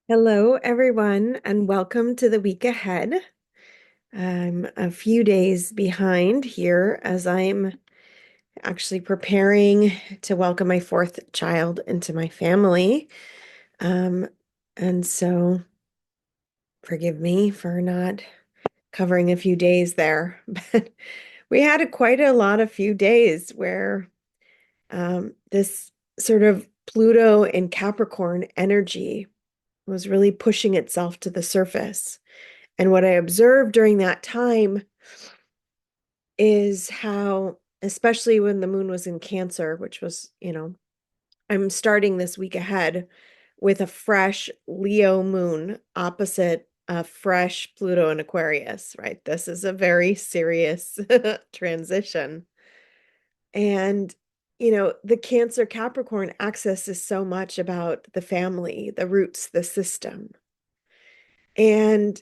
Hello, everyone, and welcome to the week ahead. I'm a few days behind here as I'm actually preparing to welcome my fourth child into my family. Um, and so forgive me for not covering a few days there, but we had quite a lot of few days where this sort of Pluto and Capricorn energy was really pushing itself to the surface. And what I observed during that time is how, especially when the moon was in Cancer, which was, I'm starting this week ahead with a fresh Leo moon opposite a fresh Pluto and Aquarius, right? This is a very serious transition. And, the Cancer Capricorn axis is so much about the family, the roots, the system. And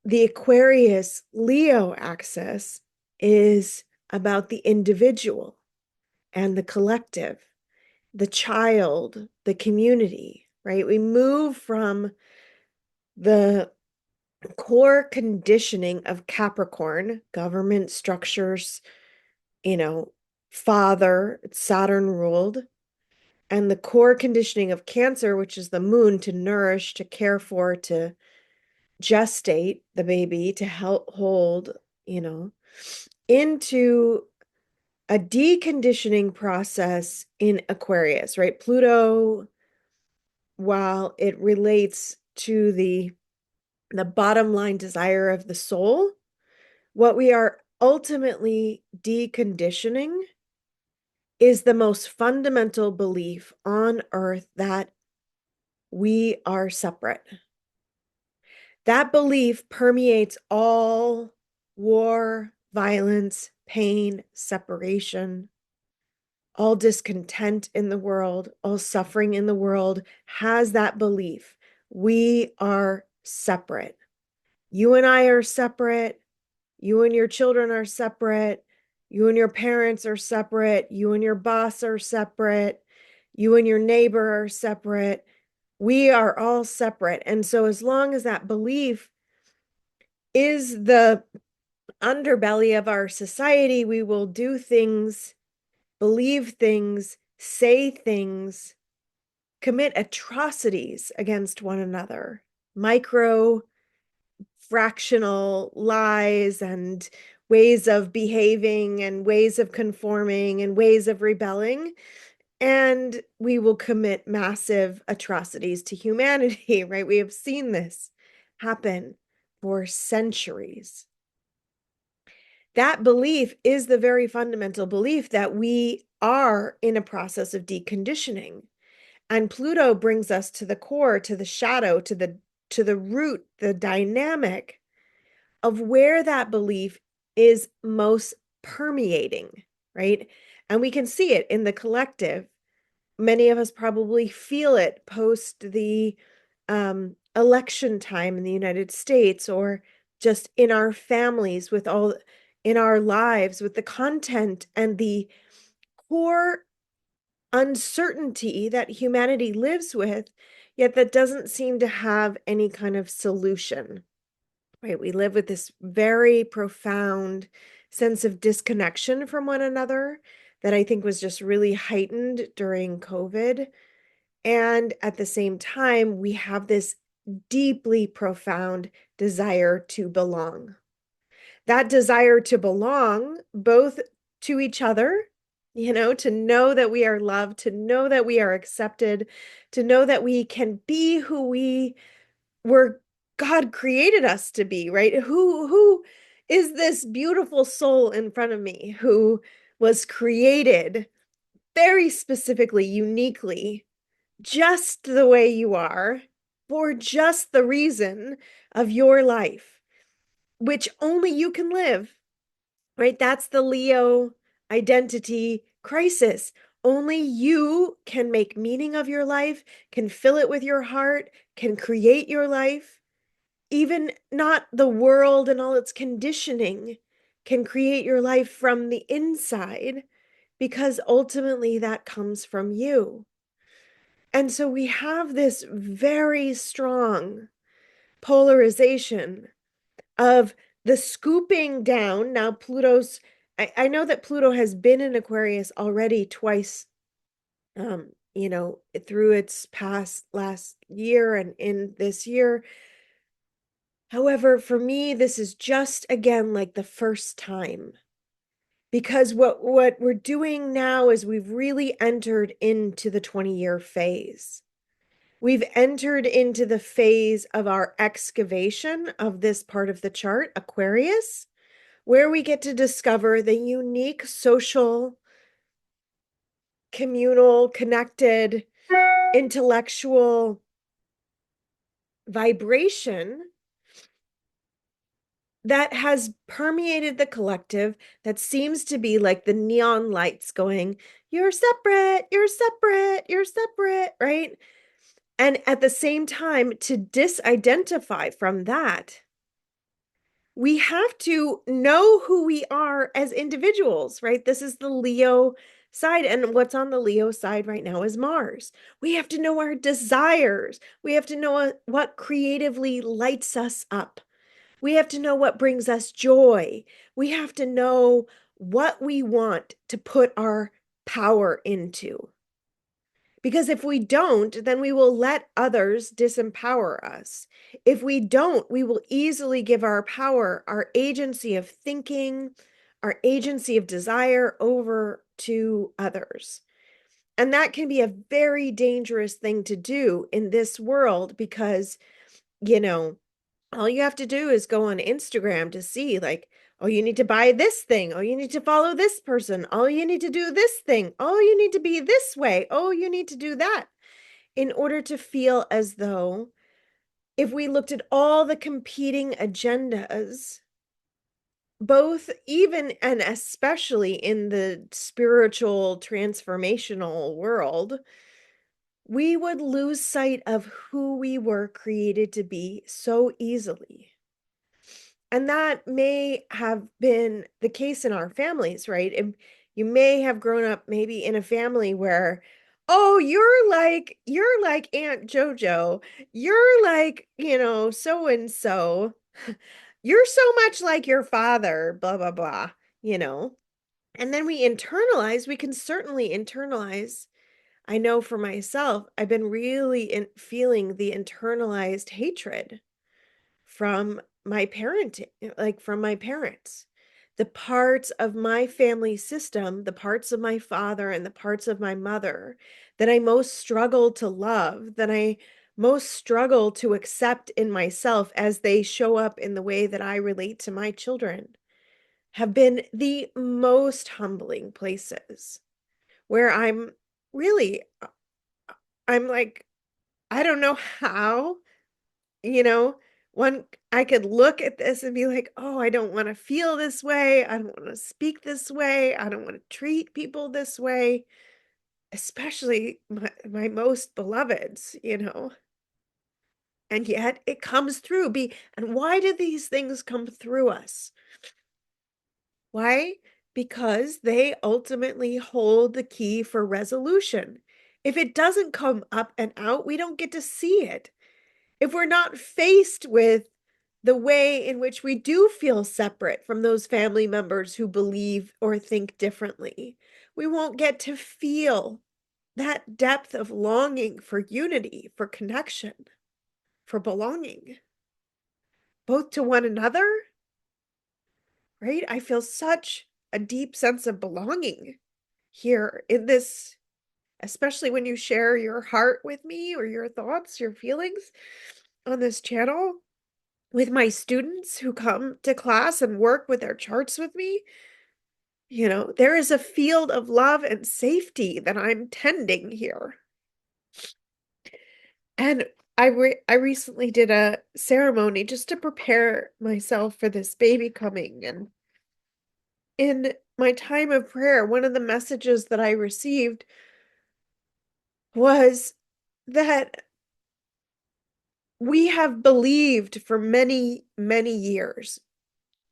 the Aquarius Leo axis is about the individual and the collective, the child, the community, right? We move from the core conditioning of Capricorn, government structures, you know, father, Saturn ruled, and the core conditioning of Cancer, which is the moon to nourish, to care for, to gestate the baby, to help hold, you know, into a deconditioning process in Aquarius, right? Pluto, while it relates to the bottom line desire of the soul, what we are ultimately deconditioning is the most fundamental belief on earth that we are separate. That belief permeates all war, violence, pain, separation, all discontent in the world, all suffering in the world has that belief. We are separate. You and I are separate. You and your children are separate. You and your parents are separate. You and your boss are separate. You and your neighbor are separate. We are all separate. And so, as long as that belief is the underbelly of our society, we will do things, believe things, say things, commit atrocities against one another, micro fractional lies and ways of behaving and ways of conforming and ways of rebelling. And we will commit massive atrocities to humanity, right? We have seen this happen for centuries. That belief is the very fundamental belief that we are in a process of deconditioning. And Pluto brings us to the core, to the shadow, to the root, the dynamic of where that belief is most permeating, right? And we can see it in the collective. Many of us probably feel it post the election time in the United States, or just in our families, with all in our lives, with the content and the core uncertainty that humanity lives with, yet that doesn't seem to have any kind of solution, right? We live with this very profound sense of disconnection from one another that I think was just really heightened during COVID. And at the same time, we have this deeply profound desire to belong. That desire to belong both to each other, to know that we are loved, to know that we are accepted, to know that we can be who we were God created us to be, right? Who is this beautiful soul in front of me who was created very specifically, uniquely, just the way you are, for just the reason of your life, which only you can live, right? That's the Leo identity crisis. Only you can make meaning of your life, can fill it with your heart, can create your life. Even not the world and all its conditioning can create your life from the inside, because ultimately that comes from you. And so we have this very strong polarization of the scooping down. Now, I know that Pluto has been in Aquarius already twice, through its past last year and in this year. However, for me, this is just again like the first time. Because what we're doing now is we've really entered into the 20-year phase. We've entered into the phase of our excavation of this part of the chart, Aquarius, where we get to discover the unique social, communal, connected, intellectual vibration that has permeated the collective, that seems to be like the neon lights going, you're separate, you're separate, you're separate, right? And at the same time, to disidentify from that, we have to know who we are as individuals, right? This is the Leo side. And what's on the Leo side right now is Mars. We have to know our desires. We have to know what creatively lights us up. We have to know what brings us joy. We have to know what we want to put our power into. Because if we don't, then we will let others disempower us. If we don't, we will easily give our power, our agency of thinking, our agency of desire over to others. And that can be a very dangerous thing to do in this world because, you know, all you have to do is go on Instagram to see, like, oh, you need to buy this thing. Oh, you need to follow this person. Oh, you need to do this thing. Oh, you need to be this way. Oh, you need to do that. In order to feel as though if we looked at all the competing agendas, both even and especially in the spiritual transformational world, we would lose sight of who we were created to be so easily. And that may have been the case in our families, right? And you may have grown up maybe in a family where, oh, you're like Aunt JoJo. You're like, so and so. You're so much like your father, blah, blah, blah, you know. And then we can certainly internalize. I know for myself, I've been really feeling the internalized hatred from my parenting, like from my parents. The parts of my family system, the parts of my father and the parts of my mother that I most struggle to love, that I most struggle to accept in myself as they show up in the way that I relate to my children, have been the most humbling places where really, I'm like, I don't know how. You know, one, I could look at this and be like, oh, I don't want to feel this way. I don't want to speak this way. I don't want to treat people this way, especially my most beloveds. And yet it comes through. And why do these things come through us? Why? Because they ultimately hold the key for resolution. If it doesn't come up and out, we don't get to see it. If we're not faced with the way in which we do feel separate from those family members who believe or think differently, we won't get to feel that depth of longing for unity, for connection, for belonging, both to one another, right? I feel such a deep sense of belonging here in this, especially when you share your heart with me or your thoughts, your feelings on this channel. With my students who come to class and work with their charts with me, there is a field of love and safety that I'm tending here. And I recently did a ceremony just to prepare myself for this baby coming. And in my time of prayer, one of the messages that I received was that we have believed for many, many years,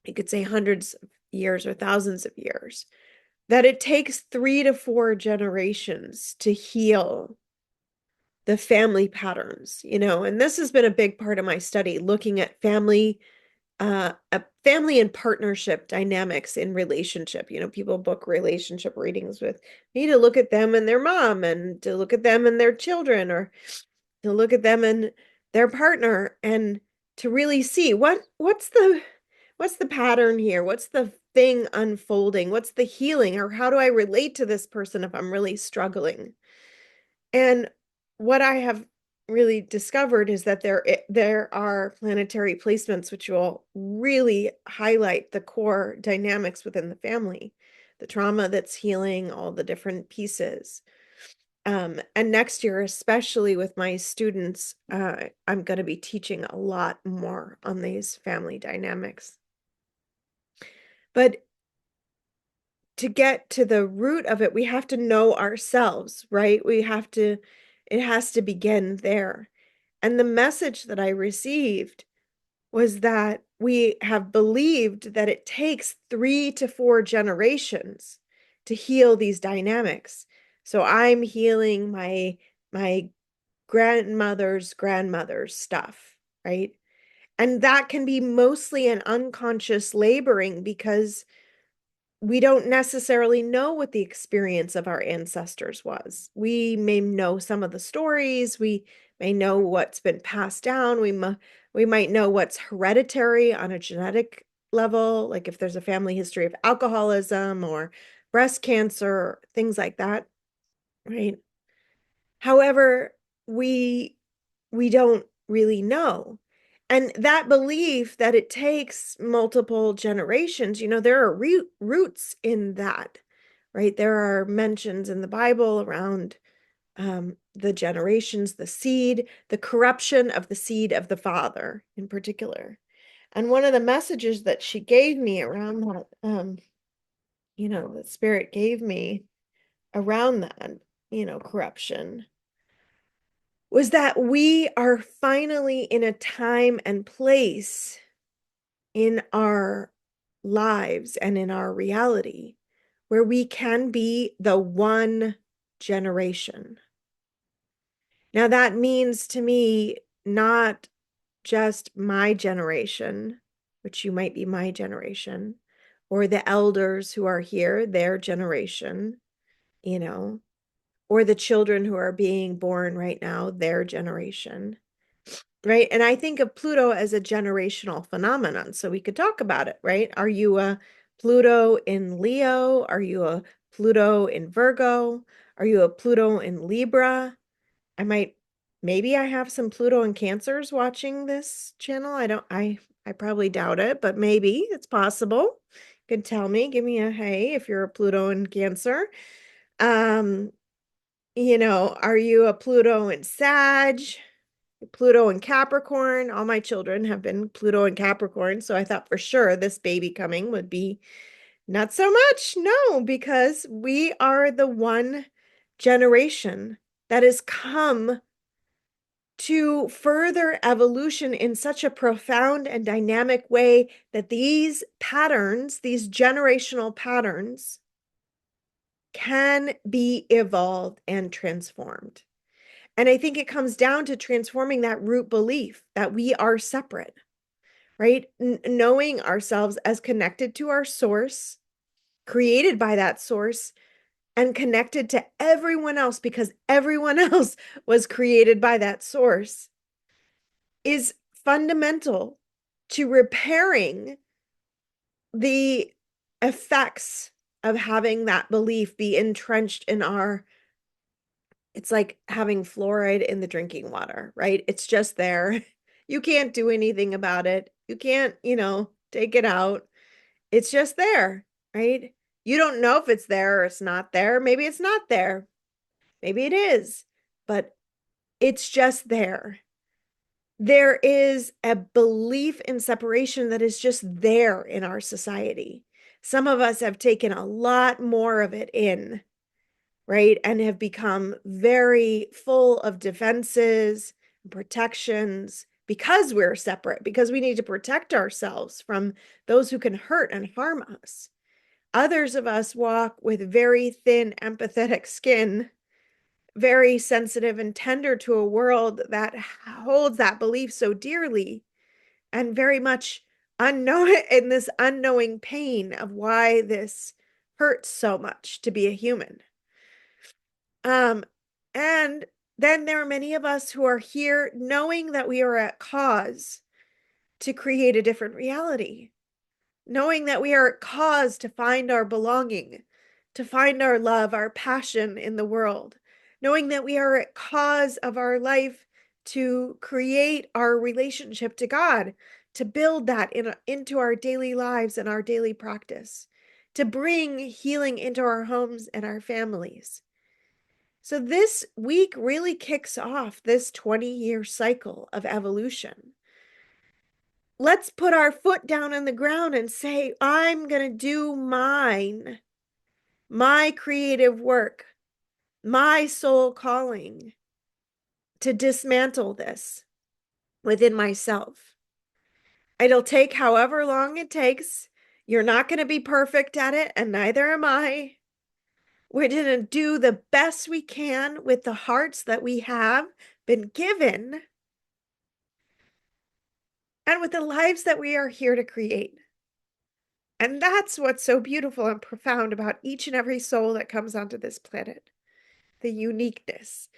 you could say hundreds of years or thousands of years, that it takes 3 to 4 generations to heal the family patterns, and this has been a big part of my study, looking at family and partnership dynamics in relationship. People book relationship readings with me to look at them and their mom, and to look at them and their children, or to look at them and their partner, and to really see what's the pattern here? What's the thing unfolding? What's the healing? Or how do I relate to this person if I'm really struggling? And what I have really discovered is that there are planetary placements which will really highlight the core dynamics within the family, the trauma that's healing, all the different pieces. And next year, especially with my students, I'm going to be teaching a lot more on these family dynamics. But to get to the root of it, we have to know ourselves, right? It has to begin there. And the message that I received was that we have believed that it takes 3 to 4 generations to heal these dynamics. So I'm healing my grandmother's stuff, right? And that can be mostly an unconscious laboring because we don't necessarily know what the experience of our ancestors was. We may know some of the stories, we may know what's been passed down, we might know what's hereditary on a genetic level, like if there's a family history of alcoholism or breast cancer, things like that, right? However, we don't really know. And that belief that it takes multiple generations, there are roots in that, right? There are mentions in the Bible around the generations, the seed, the corruption of the seed of the father in particular. And one of the messages that she gave me around that, the spirit gave me around that, corruption, was that we are finally in a time and place in our lives and in our reality where we can be the one generation. Now, that means to me not just my generation, which you might be my generation, or the elders who are here, their generation, you know, or the children who are being born right now, their generation. Right. And I think of Pluto as a generational phenomenon. So we could talk about it, right? Are you a Pluto in Leo? Are you a Pluto in Virgo? Are you a Pluto in Libra? Maybe I have some Pluto and Cancers watching this channel. I probably doubt it, but maybe it's possible. You can tell me, give me a hey if you're a Pluto in Cancer. Um, are you a Pluto in Sag? Pluto and Capricorn. All my children have been Pluto and Capricorn, so I thought for sure this baby coming would be not so much. No, because we are the one generation that has come to further evolution in such a profound and dynamic way that these patterns, these generational patterns, can be evolved and transformed. And I think it comes down to transforming that root belief that we are separate, right? Knowing ourselves as connected to our source, created by that source, and connected to everyone else because everyone else was created by that source is fundamental to repairing the effects of having that belief be entrenched in our. It's like having fluoride in the drinking water, right? It's just there. You can't do anything about it. You can't, take it out. It's just there, right? You don't know if it's there or it's not there. Maybe it's not there. Maybe it is, but it's just there. There is a belief in separation that is just there in our society. Some of us have taken a lot more of it in, right? And have become very full of defenses and protections because we're separate, because we need to protect ourselves from those who can hurt and harm us. Others of us walk with very thin, empathetic skin very sensitive and tender to a world that holds that belief so dearly and very much unknown in this unknowing pain of why this hurts so much to be a human. Um, and then there are many of us who are here knowing that we are at cause to create a different reality, knowing that we are at cause to find our belonging, to find our love, our passion in the world, knowing that we are at cause of our life to create our relationship to God, to build that into our daily lives and our daily practice, to bring healing into our homes and our families. So this week really kicks off this 20-year cycle of evolution. Let's put our foot down on the ground and say, I'm going to do my creative work, my soul calling to dismantle this within myself. It'll take however long it takes. You're not going to be perfect at it, and neither am I. We're going to do the best we can with the hearts that we have been given and with the lives that we are here to create. And that's what's so beautiful and profound about each and every soul that comes onto this planet. The uniqueness,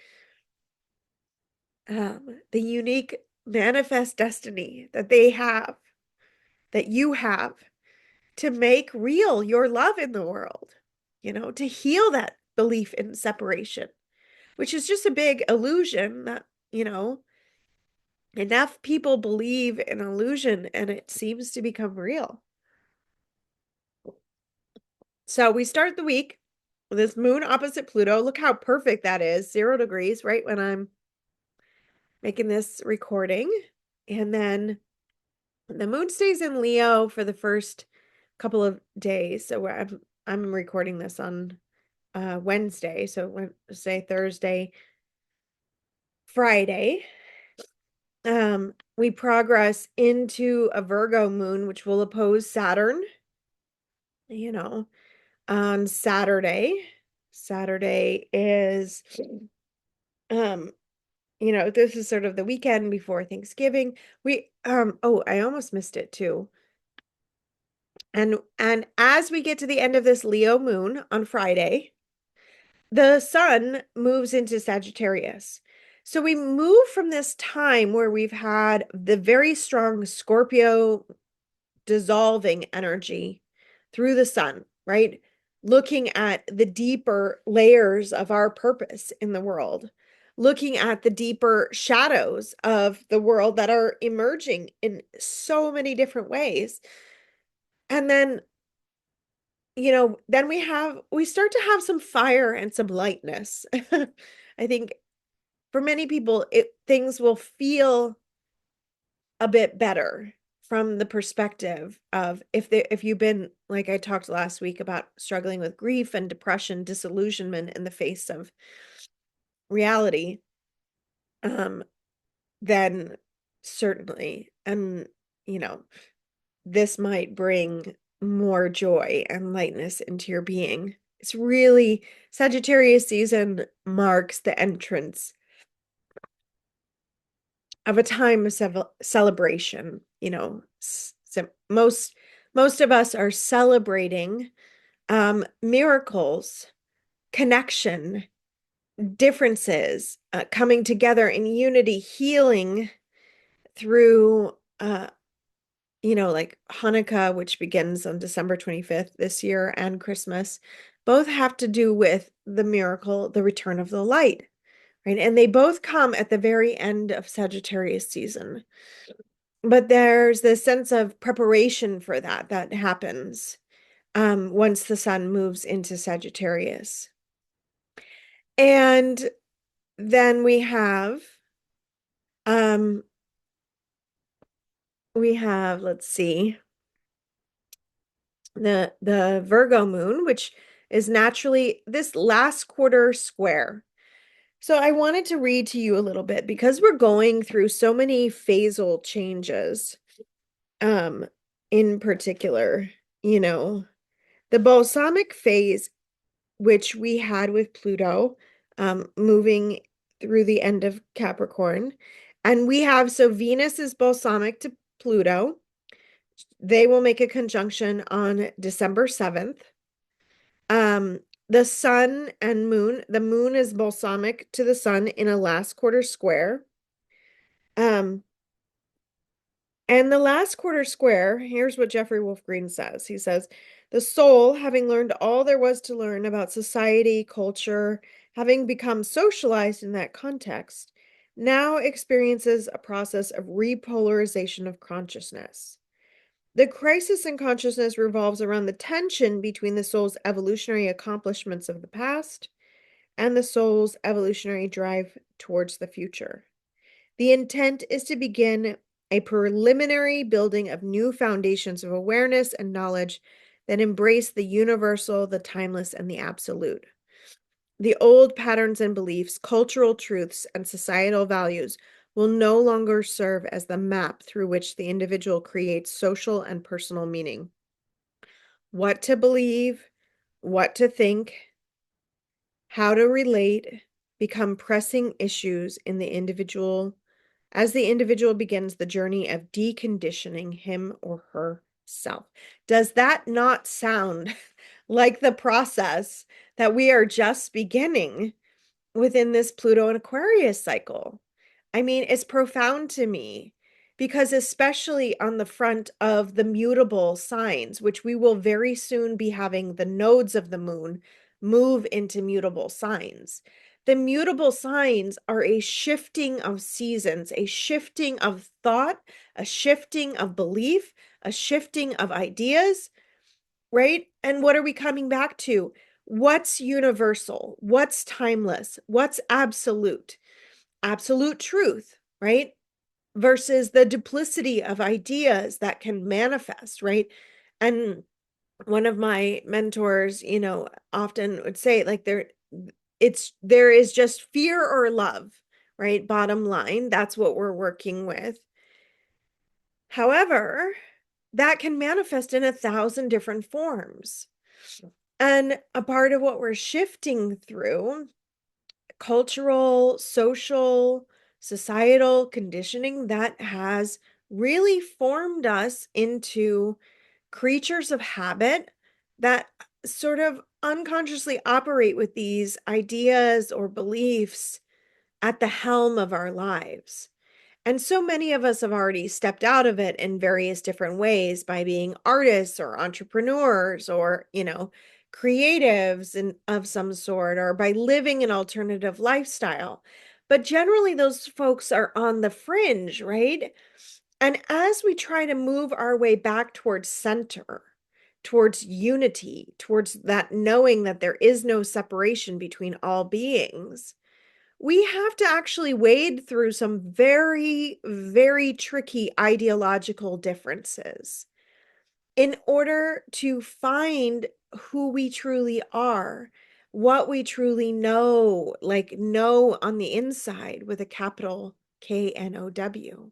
the unique manifest destiny that they have, that you have, to make real your love in the world, to heal that belief in separation, which is just a big illusion that, enough people believe in illusion and it seems to become real. So we start the week with this moon opposite Pluto. Look how perfect that is. 0 degrees, right when I'm making this recording. And then the moon stays in Leo for the first couple of days. So I'm recording this on Wednesday. So Wednesday, Thursday, Friday. We progress into a Virgo moon, which will oppose Saturn, on Saturday. Saturday is this is sort of the weekend before Thanksgiving. I almost missed it too. And as we get to the end of this Leo moon on Friday, the sun moves into Sagittarius. So we move from this time where we've had the very strong Scorpio dissolving energy through the sun, right? Looking at the deeper layers of our purpose in the world, looking at the deeper shadows of the world that are emerging in so many different ways. And then, then we start to have some fire and some lightness. I think for many people, things will feel a bit better from the perspective of if you've been, like I talked last week about, struggling with grief and depression, disillusionment in the face of reality, then certainly, and this might bring more joy and lightness into your being. It's really, Sagittarius season marks the entrance of a time of celebration. So most of us are celebrating miracles, connection, differences, coming together in unity, healing through like Hanukkah, which begins on December 25th this year, and Christmas, both have to do with the miracle, the return of the light, right? And they both come at the very end of Sagittarius season. But there's this sense of preparation for that happens once the sun moves into Sagittarius. And then um we have, let's see, the Virgo moon, which is naturally this last quarter square. So I wanted to read to you a little bit because we're going through so many phasal changes. In particular, the balsamic phase, which we had with Pluto, moving through the end of Capricorn. And we have, so Venus is balsamic to Pluto. They will make a conjunction on December 7th. The sun and moon, the moon is balsamic to the sun in a last quarter square. Um, and the last quarter square, here's what Jeffrey Wolf Green says. He says, the soul, having learned all there was to learn about society, culture, having become socialized in that context, now experiences a process of repolarization of consciousness. The crisis in consciousness revolves around the tension between the soul's evolutionary accomplishments of the past and the soul's evolutionary drive towards the future. The intent is to begin a preliminary building of new foundations of awareness and knowledge that embrace the universal, the timeless, and the absolute. The old patterns and beliefs, cultural truths, and societal values will no longer serve as the map through which the individual creates social and personal meaning. What to believe, what to think, how to relate become pressing issues in the individual as the individual begins the journey of deconditioning him or herself. Does that not sound like the process that we are just beginning within this Pluto and Aquarius cycle? I mean, it's profound to me because, especially on the front of the mutable signs, which we will very soon be having the nodes of the moon move into mutable signs. The mutable signs are a shifting of seasons, a shifting of thought, a shifting of belief, a shifting of ideas, right? And what are we coming back to? What's universal? What's timeless? What's absolute? Absolute truth, right? Versus the duplicity of ideas that can manifest, right? And one of my mentors, often would say, like, there is just fear or love, right? Bottom line, that's what we're working with. However, that can manifest in 1,000 different forms. And a part of what we're shifting through, cultural, social, societal conditioning that has really formed us into creatures of habit that sort of unconsciously operate with these ideas or beliefs at the helm of our lives. And so many of us have already stepped out of it in various different ways by being artists or entrepreneurs or, creatives of some sort, or by living an alternative lifestyle. But generally, those folks are on the fringe, right? And as we try to move our way back towards center, towards unity, towards that knowing that there is no separation between all beings, we have to actually wade through some very, very tricky ideological differences in order to find who we truly are, what we truly know, like know on the inside with a capital KNOW,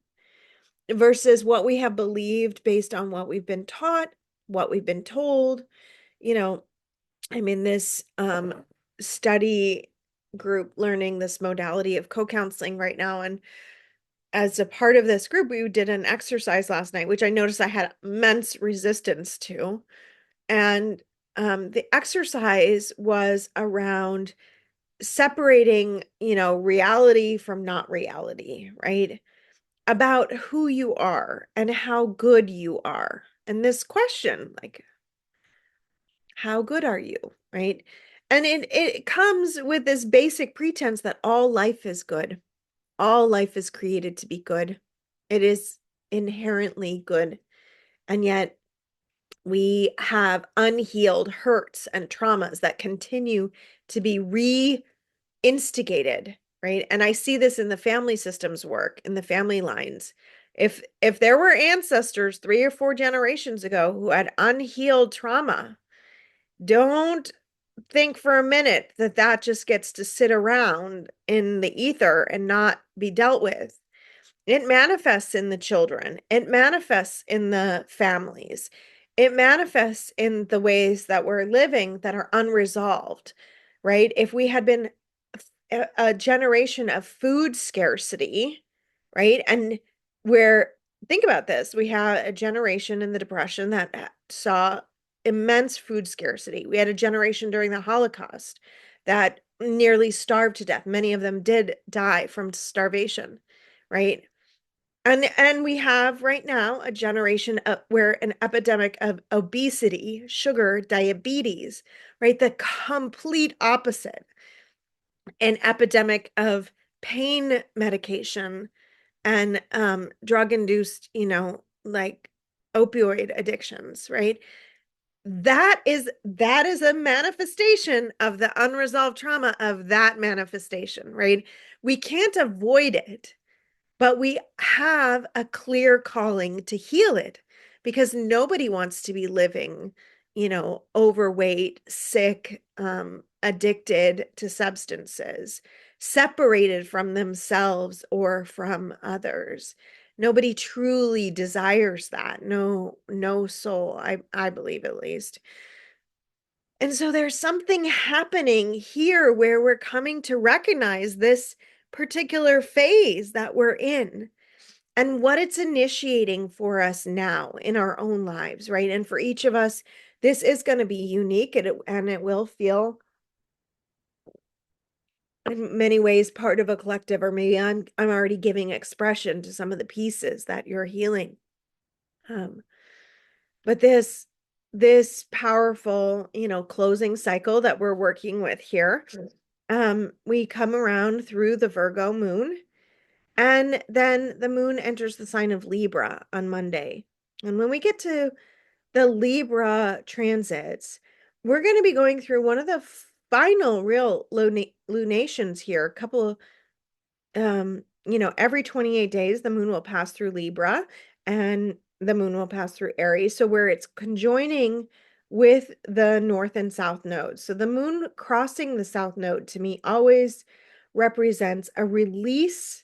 versus what we have believed based on what we've been taught, what we've been told. I'm in this study group learning this modality of co-counseling right now, and as a part of this group we did an exercise last night which I noticed I had immense resistance to. And the exercise was around separating, reality from not reality, right? About who you are and how good you are. And this question, like, how good are you, right? And it comes with this basic pretense that all life is good. All life is created to be good. It is inherently good. And yet we have unhealed hurts and traumas that continue to be re-instigated, right? And I see this in the family systems work, in the family lines. If there were ancestors 3 or 4 generations ago who had unhealed trauma, don't think for a minute that that just gets to sit around in the ether and not be dealt with. It manifests in the children. It manifests in the families. It manifests in the ways that we're living that are unresolved, right? If we had been a generation of food scarcity, right? And where, think about this, we had a generation in the Depression that saw immense food scarcity. We had a generation during the Holocaust that nearly starved to death. Many of them did die from starvation, right? And we have right now a generation where an epidemic of obesity, sugar, diabetes, right? The complete opposite. An epidemic of pain medication and drug-induced, like opioid addictions, right? That is a manifestation of the unresolved trauma of that manifestation, right? We can't avoid it, but we have a clear calling to heal it because nobody wants to be living, overweight, sick, addicted to substances, separated from themselves or from others. Nobody truly desires that. No soul, I believe at least. And so there's something happening here where we're coming to recognize this particular phase that we're in and what it's initiating for us now in our own lives, right? And for each of us, this is going to be unique and it will feel in many ways part of a collective, or maybe I'm already giving expression to some of the pieces that you're healing. Um, but this powerful, closing cycle that we're working with here, we come around through the Virgo moon, and then the moon enters the sign of Libra on Monday. And when we get to the Libra transits, we're going to be going through one of the final real lunations here. A couple, every 28 days, the moon will pass through Libra and the moon will pass through Aries. So where it's conjoining with the north and south nodes. So the moon crossing the south node to me always represents a release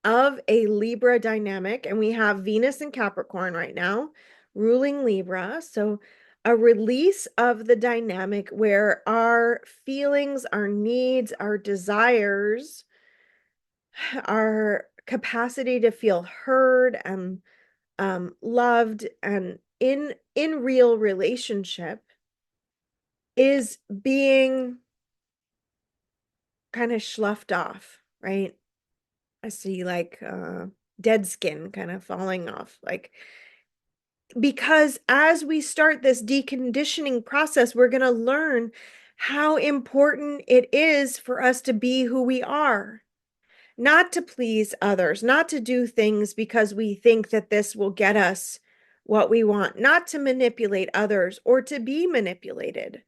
of a Libra dynamic. And we have Venus in Capricorn right now, ruling Libra. So a release of the dynamic where our feelings, our needs, our desires, our capacity to feel heard and loved and in real relationship is being kind of sloughed off, right? I see like dead skin kind of falling off, like, because as we start this deconditioning process, we're going to learn how important it is for us to be who we are, not to please others, not to do things because we think that this will get us what we want, not to manipulate others or to be manipulated,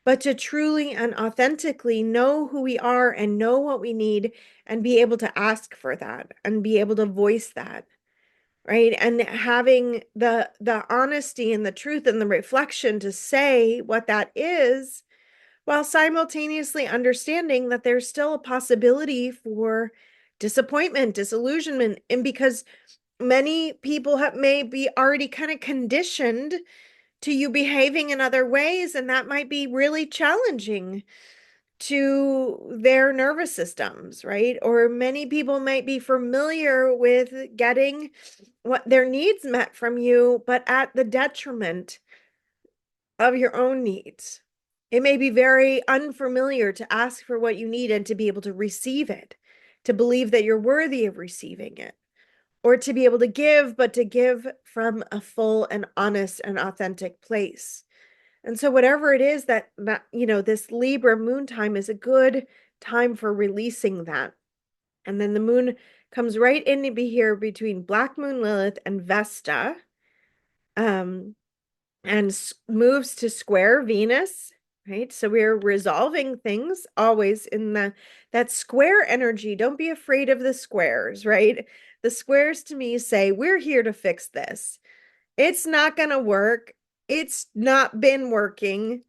but to truly and authentically know who we are and know what we need and be able to ask for that and be able to voice that, right? And having the honesty and the truth and the reflection to say what that is, while simultaneously understanding that there's still a possibility for disappointment, disillusionment, and because many people may be already kind of conditioned to you behaving in other ways, and that might be really challenging to their nervous systems, right? Or many people might be familiar with getting what their needs met from you, but at the detriment of your own needs. It may be very unfamiliar to ask for what you need and to be able to receive it, to believe that you're worthy of receiving it, or to be able to give, but to give from a full and honest and authentic place. And so whatever it is that this Libra moon time is a good time for releasing that. And then the moon comes right in to be here between Black Moon Lilith and Vesta, and moves to square Venus, right? So we're resolving things always in that square energy. Don't be afraid of the squares, right? The squares to me say, we're here to fix this. It's not going to work. It's not been working.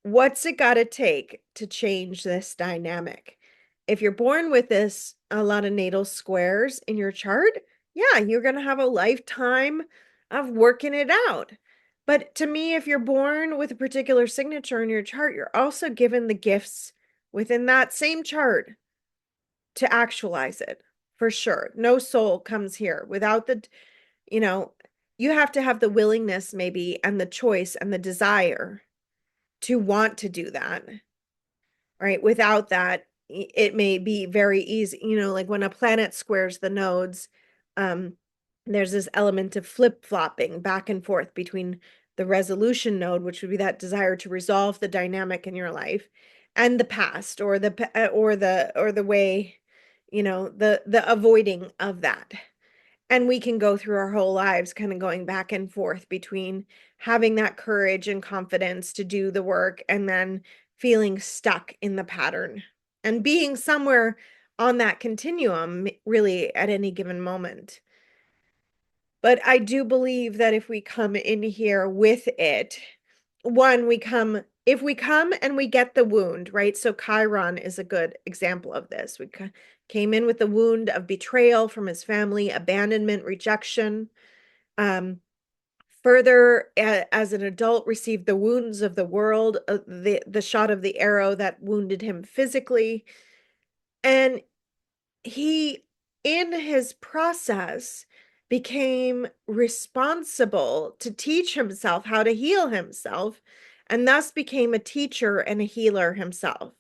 What's it got to take to change this dynamic? If you're born with a lot of natal squares in your chart, yeah, you're going to have a lifetime of working it out. But to me, if you're born with a particular signature in your chart, you're also given the gifts within that same chart to actualize it, for sure. No soul comes here without the, you know, you have to have the willingness maybe and the choice and the desire to want to do that, right? Without that, it may be very easy, like when a planet squares the nodes, um, there's this element of flip-flopping back and forth between the resolution node, which would be that desire to resolve the dynamic in your life, and the past, or the way, the avoiding of that. And we can go through our whole lives kind of going back and forth between having that courage and confidence to do the work and then feeling stuck in the pattern and being somewhere on that continuum really at any given moment. But I do believe that if we come in here with it, if we come and we get the wound, right? So Chiron is a good example of this. We came in with the wound of betrayal from his family, abandonment, rejection. Further, as an adult, received the wounds of the world, the shot of the arrow that wounded him physically. And he, in his process, became responsible to teach himself how to heal himself, and thus became a teacher and a healer himself.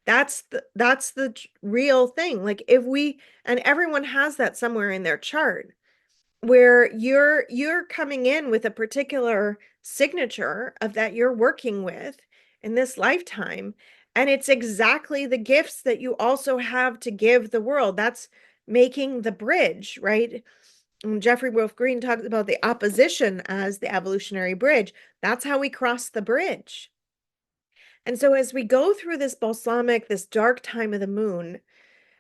That's the real thing. Like and everyone has that somewhere in their chart, where you're coming in with a particular signature of that you're working with in this lifetime, and it's exactly the gifts that you also have to give the world. That's making the bridge, right? And Jeffrey Wolf Green talks about the opposition as the evolutionary bridge. That's how we cross the bridge. And so as we go through this balsamic, this dark time of the moon,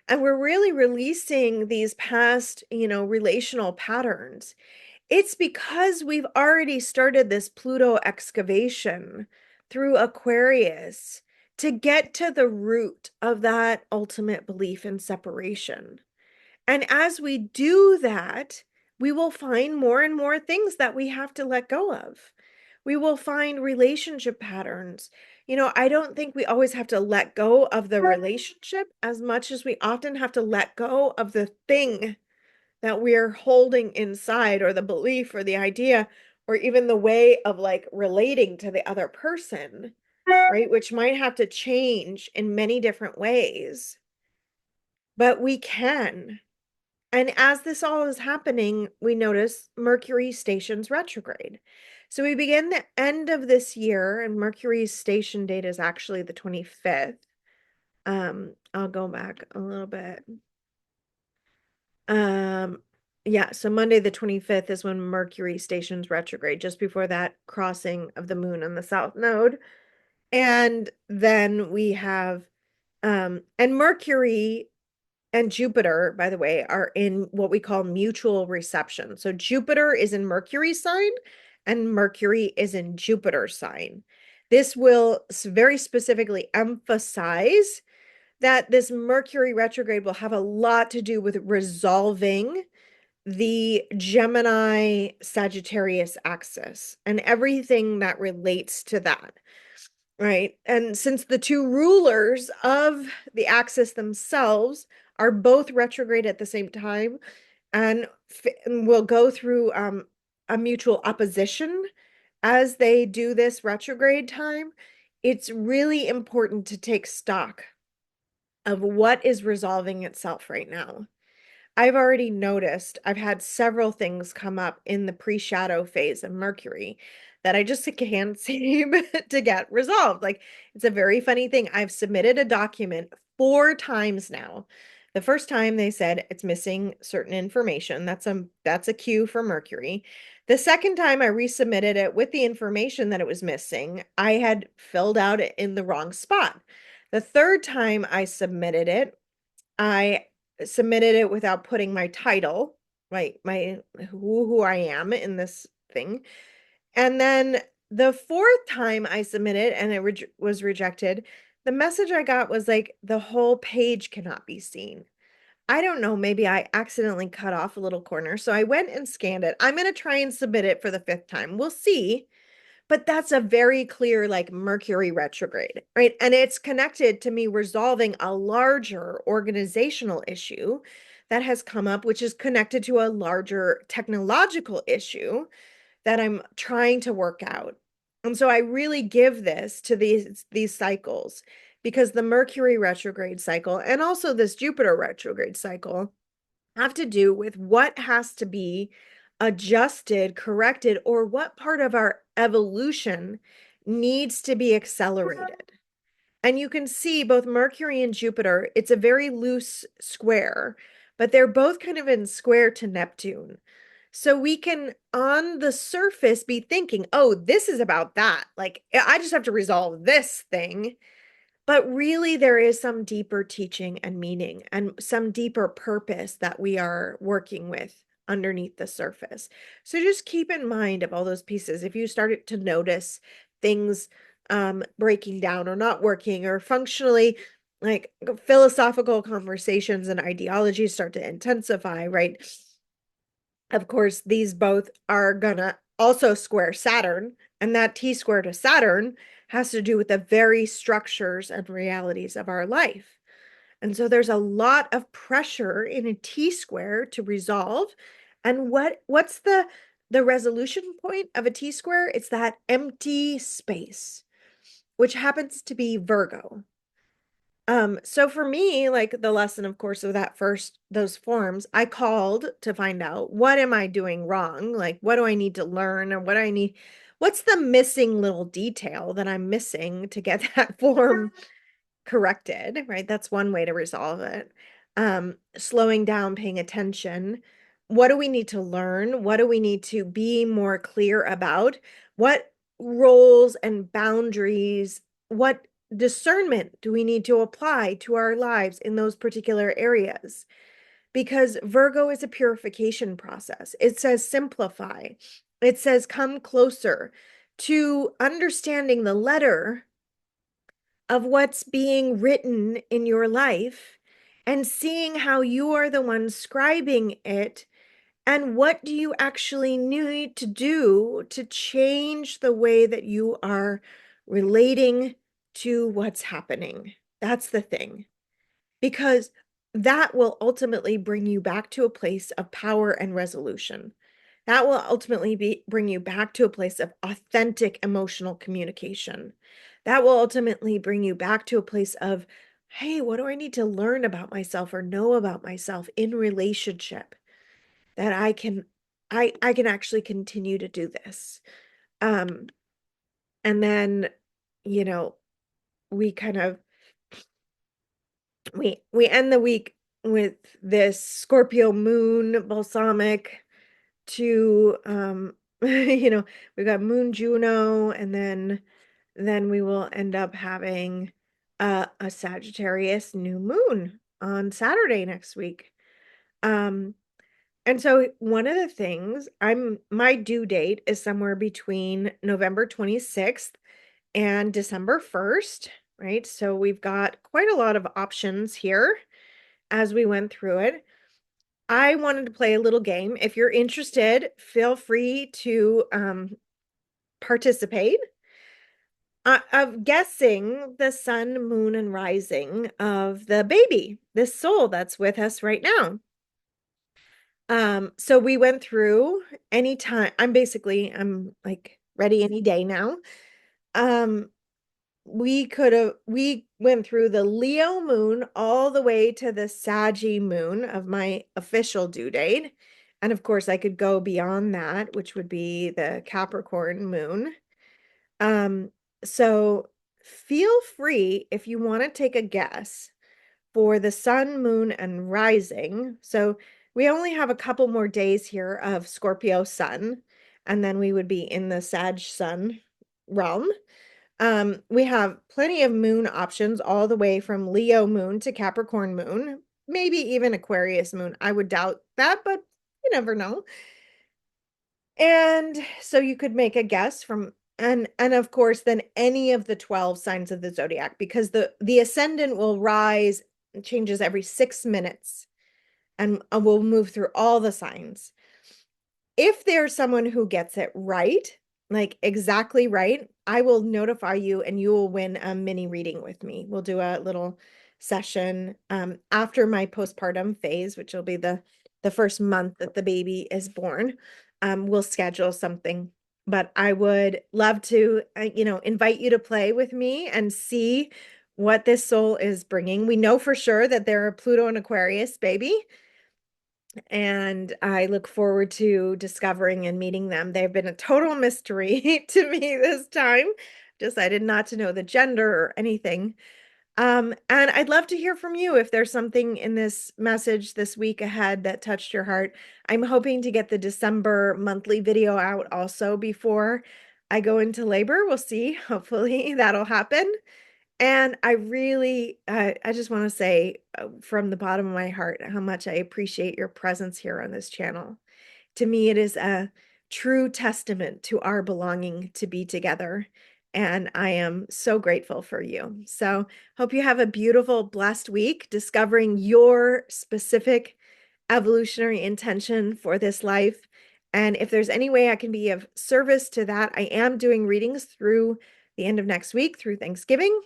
and we're really releasing these past, relational patterns, it's because we've already started this Pluto excavation through Aquarius to get to the root of that ultimate belief in separation. And as we do that, we will find more and more things that we have to let go of. We will find relationship patterns. I don't think we always have to let go of the relationship as much as we often have to let go of the thing that we're holding inside, or the belief or the idea, or even the way of like relating to the other person, right? Which might have to change in many different ways, but we can. And as this all is happening, we notice Mercury stations retrograde. So we begin the end of this year, and Mercury's station date is actually the 25th. I'll go back a little bit. Yeah, so Monday the 25th is when Mercury stations retrograde, just before that crossing of the moon on the south node. And then we have and Mercury and Jupiter, by the way, are in what we call mutual reception. So Jupiter is in Mercury's sign and Mercury is in Jupiter's sign. This will very specifically emphasize that this Mercury retrograde will have a lot to do with resolving the Gemini Sagittarius axis and everything that relates to that, right? And since the two rulers of the axis themselves are both retrograde at the same time, and will go through a mutual opposition as they do this retrograde time, it's really important to take stock of what is resolving itself right now. I've already noticed, I've had several things come up in the pre-shadow phase of Mercury that I just can't seem to get resolved. Like, it's a very funny thing. I've submitted a document 4 times now. The first time they said it's missing certain information. That's a cue for Mercury. The second time I resubmitted it with the information that it was missing, I had filled out it in the wrong spot. The third time I submitted it, I submitted it without putting my title, my who I am in this thing. And then the fourth time I submitted and it was rejected, the message I got was like, the whole page cannot be seen. I don't know, maybe I accidentally cut off a little corner. So I went and scanned it. I'm going to try and submit it for the 5th time. We'll see. But that's a very clear, like, Mercury retrograde, right? And it's connected to me resolving a larger organizational issue that has come up, which is connected to a larger technological issue that I'm trying to work out. And so I really give this to these cycles because the Mercury retrograde cycle and also this Jupiter retrograde cycle have to do with what has to be adjusted, corrected, or what part of our evolution needs to be accelerated. And you can see both Mercury and Jupiter, it's a very loose square, but they're both kind of in square to Neptune. So we can, on the surface, be thinking, oh, this is about that. Like, I just have to resolve this thing. But really, there is some deeper teaching and meaning and some deeper purpose that we are working with underneath the surface. So just keep in mind of all those pieces. If you started to notice things breaking down or not working or functionally, like philosophical conversations and ideologies start to intensify, right? Of course, these both are gonna also square Saturn, and that T square to Saturn has to do with the very structures and realities of our life. And so there's a lot of pressure in a T square to resolve. And what's the resolution point of a T square? It's that empty space, which happens to be Virgo. So for me, like the lesson, of course, of that first, those forms, I called to find out what am I doing wrong? Like, what do I need to learn or what I need? What's the missing little detail that I'm missing to get that form corrected, right? That's one way to resolve it. Slowing down, paying attention. What do we need to learn? What do we need to be more clear about? What roles and boundaries, what discernment do we need to apply to our lives in those particular areas? Because Virgo is a purification process. It says simplify. It says come closer to understanding the letter of what's being written in your life and seeing how you are the one scribing it and what do you actually need to do to change the way that you are relating to what's happening. That's the thing, because that will ultimately bring you back to a place of power and resolution. That will ultimately bring you back to a place of authentic emotional communication. That will ultimately bring you back to a place of, hey, what do I need to learn about myself or know about myself in relationship that I can actually continue to do this. Um, and then, you know, we kind of we end the week with this Scorpio moon balsamic to you know, we've got moon Juno, and then we will end up having a Sagittarius new moon on Saturday next week. And so one of the things, my due date is somewhere between November 26th and December 1st, right? So we've got quite a lot of options here as we went through it. I wanted to play a little game. If you're interested, feel free to participate of guessing the sun, moon, and rising of the baby, this soul that's with us right now. So we went through anytime. I'm like ready any day now. Um, we went through the Leo moon all the way to the Saggy moon of my official due date. And of course, I could go beyond that, which would be the Capricorn moon. Um, so feel free if you want to take a guess for the sun, moon, and rising. So we only have a couple more days here of Scorpio sun, and then we would be in the Sag sun realm. We have plenty of moon options all the way from Leo moon to Capricorn moon, maybe even Aquarius moon. I would doubt that, but you never know. And so you could make a guess from and of course then any of the 12 signs of the zodiac, because the ascendant will rise, changes every 6 minutes, and we'll move through all the signs. If there's someone who gets it right, like exactly right, I will notify you and you will win a mini reading with me. We'll do a little session after my postpartum phase, which will be the first month that the baby is born. We'll schedule something, but I would love to, invite you to play with me and see what this soul is bringing. We know for sure that they're a Pluto and Aquarius baby, and I look forward to discovering and meeting them. They've been a total mystery to me this time. Decided not to know the gender or anything. And I'd love to hear from you if there's something in this message this week ahead that touched your heart. I'm hoping to get the December monthly video out also before I go into labor. We'll see. Hopefully that'll happen. And I really, I just want to say from the bottom of my heart how much I appreciate your presence here on this channel. To me, it is a true testament to our belonging to be together. And I am so grateful for you. So, hope you have a beautiful, blessed week discovering your specific evolutionary intention for this life. And if there's any way I can be of service to that, I am doing readings through the end of next week, through Thanksgiving.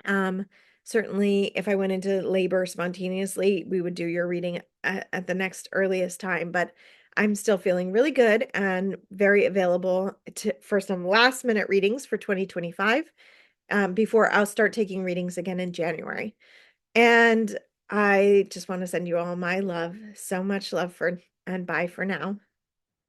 Um, Certainly, if I went into labor spontaneously, we would do your reading at the next earliest time, but I'm still feeling really good and very available for some last minute readings for 2025 before I'll start taking readings again in January. And I just want to send you all my love. So much love and bye for now.